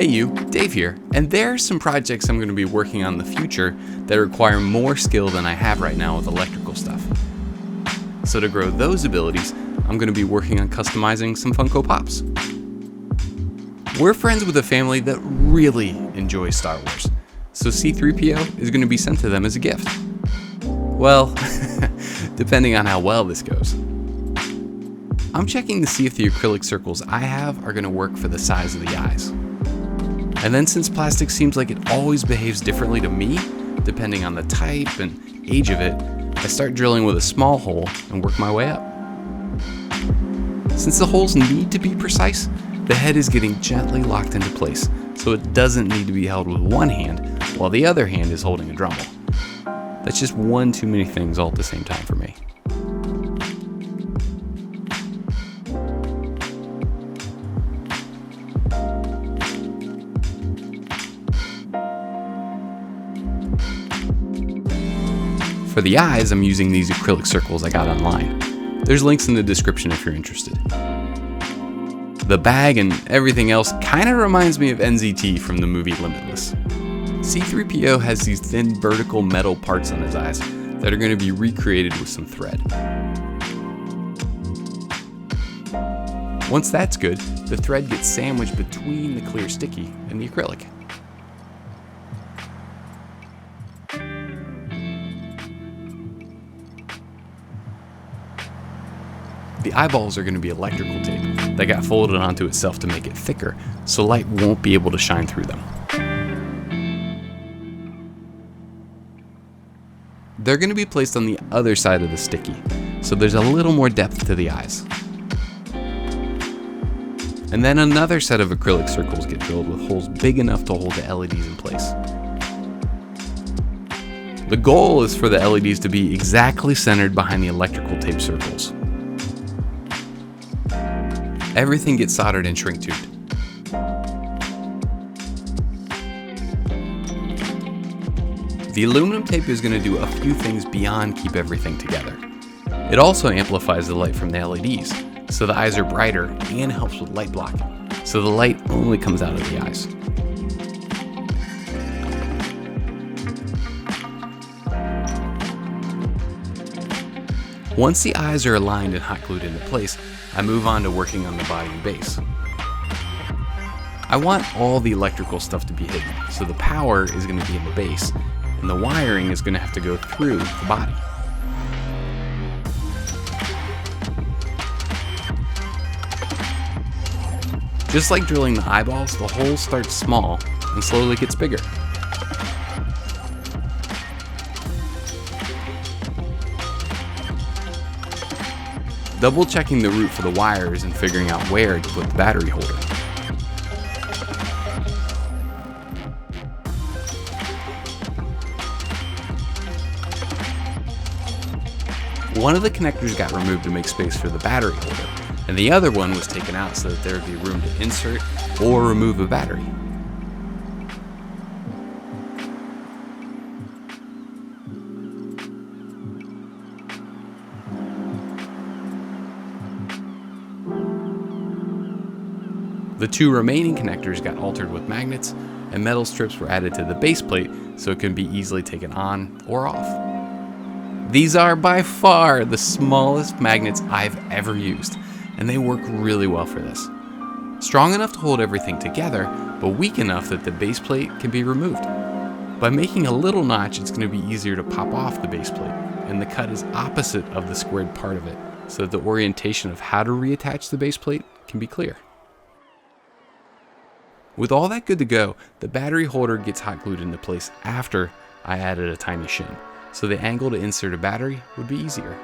Hey you, Dave here, and there are some projects I'm going to be working on in the future that require more skill than I have right now with electrical stuff. So to grow those abilities, I'm going to be working on customizing some Funko Pops. We're friends with a family that really enjoys Star Wars, so C-3PO is going to be sent to them as a gift. Well, depending on how well this goes. I'm checking to see if the acrylic circles I have are going to work for the size of the eyes. And then since plastic seems like it always behaves differently to me, depending on the type and age of it, I start drilling with a small hole and work my way up. Since the holes need to be precise, the head is getting gently locked into place, so it doesn't need to be held with one hand while the other hand is holding a Dremel. That's just one too many things all at the same time for me. For the eyes, I'm using these acrylic circles I got online. There's links in the description if you're interested. The bag and everything else kind of reminds me of NZT from the movie Limitless. C-3PO has these thin vertical metal parts on his eyes that are going to be recreated with some thread. Once that's good, the thread gets sandwiched between the clear sticky and the acrylic. The eyeballs are going to be electrical tape that got folded onto itself to make it thicker, so light won't be able to shine through them. They're going to be placed on the other side of the sticky, so there's a little more depth to the eyes. And then another set of acrylic circles get drilled with holes big enough to hold the LEDs in place. The goal is for the LEDs to be exactly centered behind the electrical tape circles. Everything gets soldered and shrink tubed. The aluminum tape is going to do a few things beyond keep everything together. It also amplifies the light from the LEDs, so the eyes are brighter and helps with light blocking, so the light only comes out of the eyes. Once the eyes are aligned and hot glued into place, I move on to working on the body and base. I want all the electrical stuff to be hidden, so the power is going to be in the base, and the wiring is going to have to go through the body. Just like drilling the eyeballs, the hole starts small and slowly gets bigger. Double checking the route for the wires and figuring out where to put the battery holder. One of the connectors got removed to make space for the battery holder, and the other one was taken out so that there would be room to insert or remove a battery. The two remaining connectors got altered with magnets, and metal strips were added to the base plate so it can be easily taken on or off. These are by far the smallest magnets I've ever used, and they work really well for this. Strong enough to hold everything together, but weak enough that the base plate can be removed. By making a little notch, it's going to be easier to pop off the base plate, and the cut is opposite of the squared part of it, so that the orientation of how to reattach the base plate can be clear. With all that good to go, the battery holder gets hot glued into place after I added a tiny shim, so the angle to insert a battery would be easier.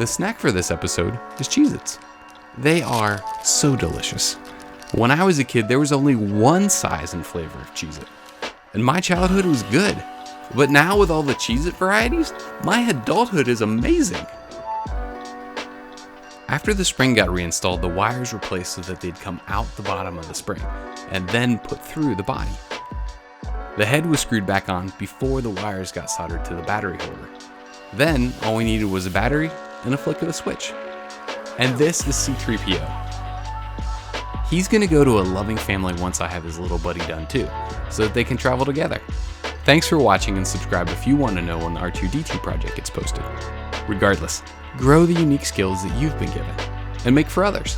The snack for this episode is Cheez-Its. They are so delicious. When I was a kid, there was only one size and flavor of Cheez-It, and my childhood was good. But now with all the Cheez-It varieties, my adulthood is amazing. After the spring got reinstalled, the wires were placed so that they'd come out the bottom of the spring and then put through the body. The head was screwed back on before the wires got soldered to the battery holder. Then all we needed was a battery in a flick of the switch. And this is C-3PO. He's gonna go to a loving family once I have his little buddy done too, so that they can travel together. Thanks for watching, and subscribe if you want to know when the R2-D2 project gets posted. Regardless, grow the unique skills that you've been given, and make for others.